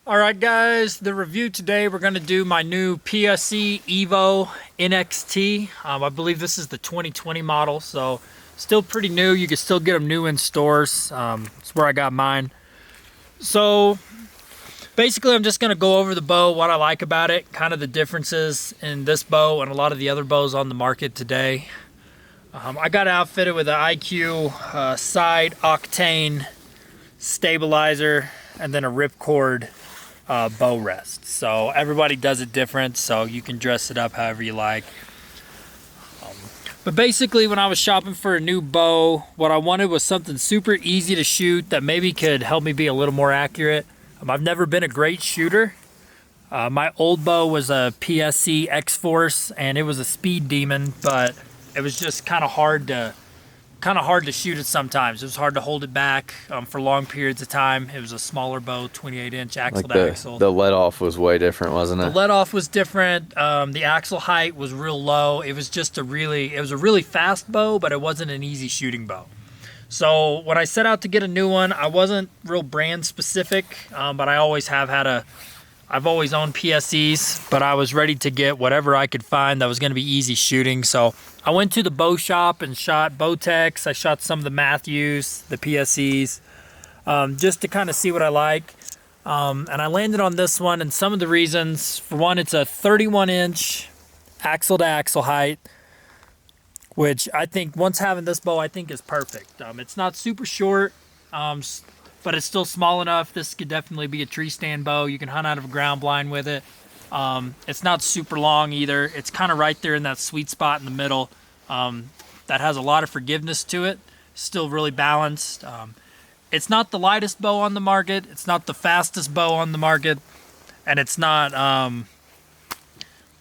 All right, guys, the review today, we're going to do my new PSE Evo Nxt. I believe this is the 2020 model, so still pretty new. You can still get them new in stores. It's where I got mine. So basically, I'm just going to go over the bow, what I like about it, kind of the differences in this bow and a lot of the other bows on the market today. I got it outfitted with an IQ side octane stabilizer and then a ripcord bow rest. So everybody does it different, so you can dress it up however you like. But basically, when I was shopping for a new bow, what I wanted was something super easy to shoot that maybe could help me be a little more accurate. I've never been a great shooter. My old bow was a PSE X-Force, and it was a speed demon, but it was just kind of hard to shoot it sometimes. It was hard to hold it back for long periods of time. It was a smaller bow, 28-inch axle to axle. The let off was way different, wasn't it? The let off was different. The axle height was real low. It was just a really fast bow, but it wasn't an easy shooting bow. So when I set out to get a new one, I wasn't real brand specific, but I've always owned PSEs, but I was ready to get whatever I could find that was going to be easy shooting. So I went to the bow shop and shot Bowtechs. I shot some of the Matthews, the PSEs, just to kind of see what I like. And I landed on this one, and some of the reasons, for one, it's a 31-inch axle to axle height, which I think once having this bow, I think is perfect. It's not super short, but it's still small enough. This could definitely be a tree stand bow. You can hunt out of a ground blind with it. It's not super long either. It's kind of right there in that sweet spot in the middle. That has a lot of forgiveness to it. Still really balanced. It's not the lightest bow on the market. It's not the fastest bow on the market. And it's not,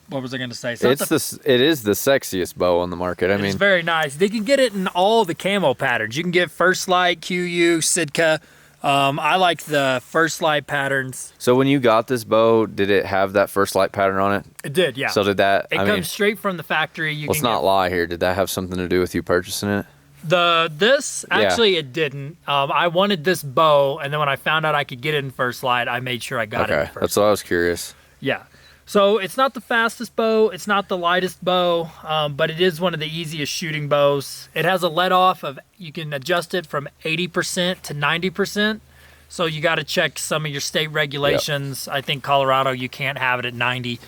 what was I going to say? It is the sexiest bow on the market. I mean, it's very nice. They can get it in all the camo patterns. You can get First Light, QU, Sitka. I like the First Light patterns. So when you got this bow, did it have that First Light pattern on it? It did, yeah. So did that? It comes straight from the factory. Let's not lie here. Did that have something to do with you purchasing it? Actually, it didn't. I wanted this bow, and then when I found out I could get it in First Light, I made sure I got it in First Light. That's what I was curious. Yeah. So it's not the fastest bow, it's not the lightest bow, but it is one of the easiest shooting bows. It has a let off of, you can adjust it from 80% to 90%. So you got to check some of your state regulations. Yep. I think Colorado, you can't have it at 90,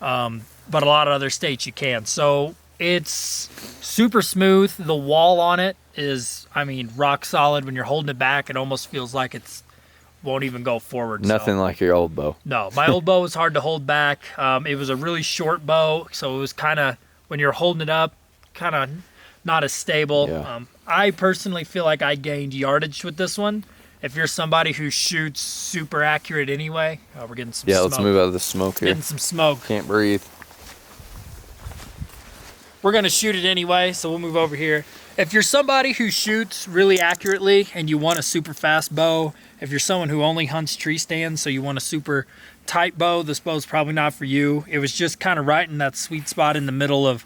but a lot of other states you can. So it's super smooth. The wall on it is, rock solid. When you're holding it back, it almost feels like it's won't even go forward. Nothing like your old bow. No, my old bow was hard to hold back. It was a really short bow, so it was kind of, when you're holding it up, kind of not as stable. Yeah. I personally feel like I gained yardage with this one. If you're somebody who shoots super accurate anyway, we're getting some smoke. Yeah, let's move out of the smoke here. Getting some smoke. Can't breathe. We're going to shoot it anyway, so we'll move over here. If you're somebody who shoots really accurately and you want a super fast bow, if you're someone who only hunts tree stands, so you want a super tight bow, this bow's probably not for you. It was just kind of right in that sweet spot in the middle of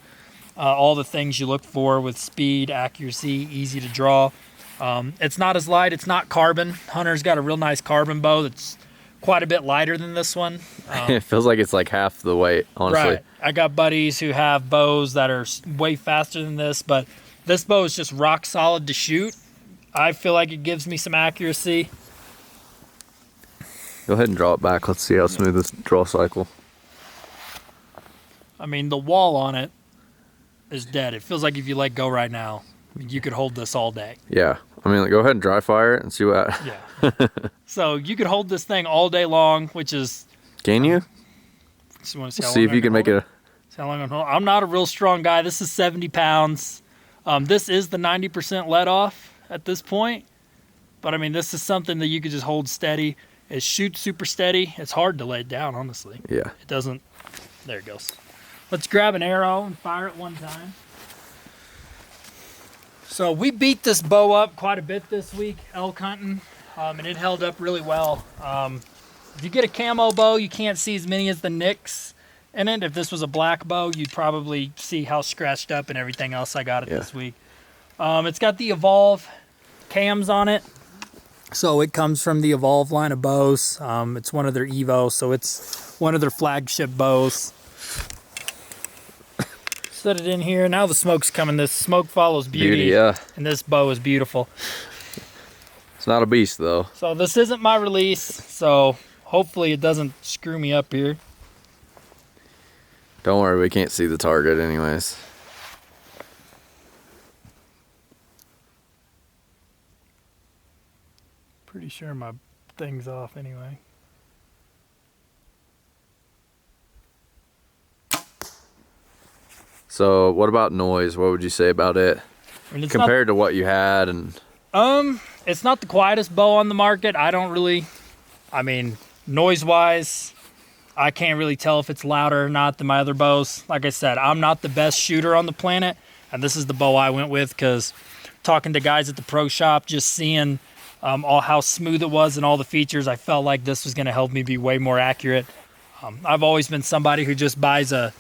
all the things you look for with speed, accuracy, easy to draw. It's not as light. It's not carbon. Hunter's got a real nice carbon bow that's quite a bit lighter than this one. It feels like it's like half the weight, honestly. Right. I got buddies who have bows that are way faster than this, but this bow is just rock solid to shoot. I feel like it gives me some accuracy. Go ahead and draw it back. Let's see how smooth this draw cycle. The wall on it is dead. It feels like if you let go right now, you could hold this all day. Yeah. Go ahead and dry fire it and see what. Yeah. So you could hold this thing all day long, which is. Can you? Just want to see if you can make it. How long I'm not a real strong guy. This is 70 pounds. This is the 90% let off at this point. But this is something that you could just hold steady. It shoots super steady. It's hard to lay it down, honestly. Yeah. It doesn't. There it goes. Let's grab an arrow and fire it one time. So we beat this bow up quite a bit this week, elk hunting, and it held up really well. If you get a camo bow, you can't see as many as the nicks in it. If this was a black bow, you'd probably see how scratched up and everything else I got it this week. It's got the Evolve cams on it. So it comes from the Evolve line of bows. It's one of their Evo, so it's one of their flagship bows. Set it in here. Now the smoke's coming. This smoke follows beauty. Yeah. And this bow is beautiful. It's not a beast though. So this isn't my release, so hopefully it doesn't screw me up here. Don't worry, we can't see the target anyways. Pretty sure my thing's off anyway. So what about noise? What would you say about it I mean, compared to what you had? And it's not the quietest bow on the market. I mean, noise-wise, I can't really tell if it's louder or not than my other bows. Like I said, I'm not the best shooter on the planet, and this is the bow I went with because talking to guys at the pro shop, just seeing all how smooth it was and all the features, I felt like this was going to help me be way more accurate. I've always been somebody who just buys a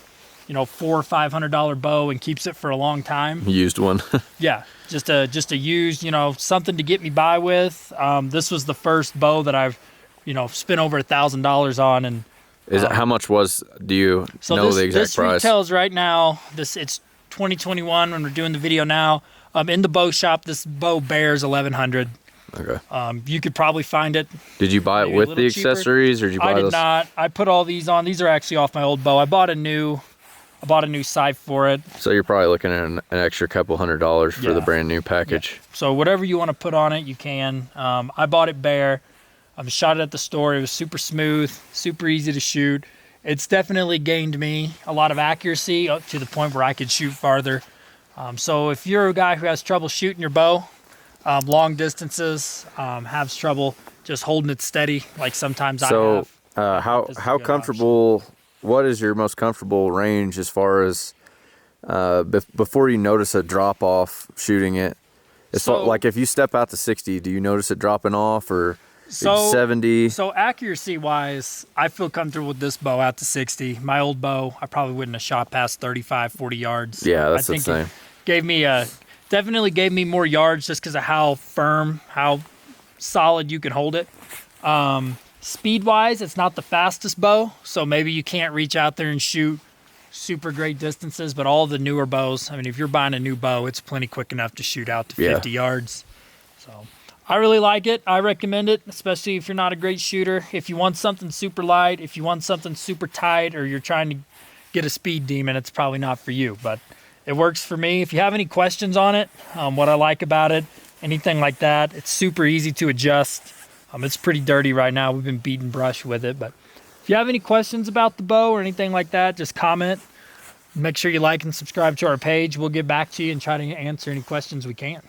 $400 or $500 bow and keeps it for a long time. Used one. Yeah, just a used, something to get me by with. This was the first bow that I've, spent over $1,000 on. And how much do you know the exact price? This retails right now. It's 2021 when we're doing the video now. In the bow shop, this bow bears $1,100. Okay. You could probably find it. Did you buy it with the accessories, or did you buy those? I did not. I put all these on. These are actually off my old bow. I bought a new sight for it. So you're probably looking at an extra couple $100 for the brand new package. Yeah. So whatever you want to put on it, you can. I bought it bare. I shot it at the store. It was super smooth, super easy to shoot. It's definitely gained me a lot of accuracy up to the point where I could shoot farther. So if you're a guy who has trouble shooting your bow, long distances, has trouble just holding it steady, like sometimes I have. So how comfortable? What is your most comfortable range as far as before you notice a drop off shooting it? Like if you step out to 60, do you notice it dropping off, or 70? So accuracy wise, I feel comfortable with this bow out to 60. My old bow, I probably wouldn't have shot past 35, 40 yards. Yeah, that's the same. Definitely gave me more yards just because of how firm, how solid you can hold it. Speed wise, it's not the fastest bow, so maybe you can't reach out there and shoot super great distances, but all the newer bows, I mean, if you're buying a new bow, it's plenty quick enough to shoot out to 50 yards. So I really like it. I recommend it, especially if you're not a great shooter. If you want something super light, if you want something super tight, or you're trying to get a speed demon, it's probably not for you, but it works for me. If you have any questions on it, what I like about it, anything like that, it's super easy to adjust. It's pretty dirty right now. We've been beating brush with it, but if you have any questions about the bow or anything like that, just comment. Make sure you like and subscribe to our page. We'll get back to you and try to answer any questions we can.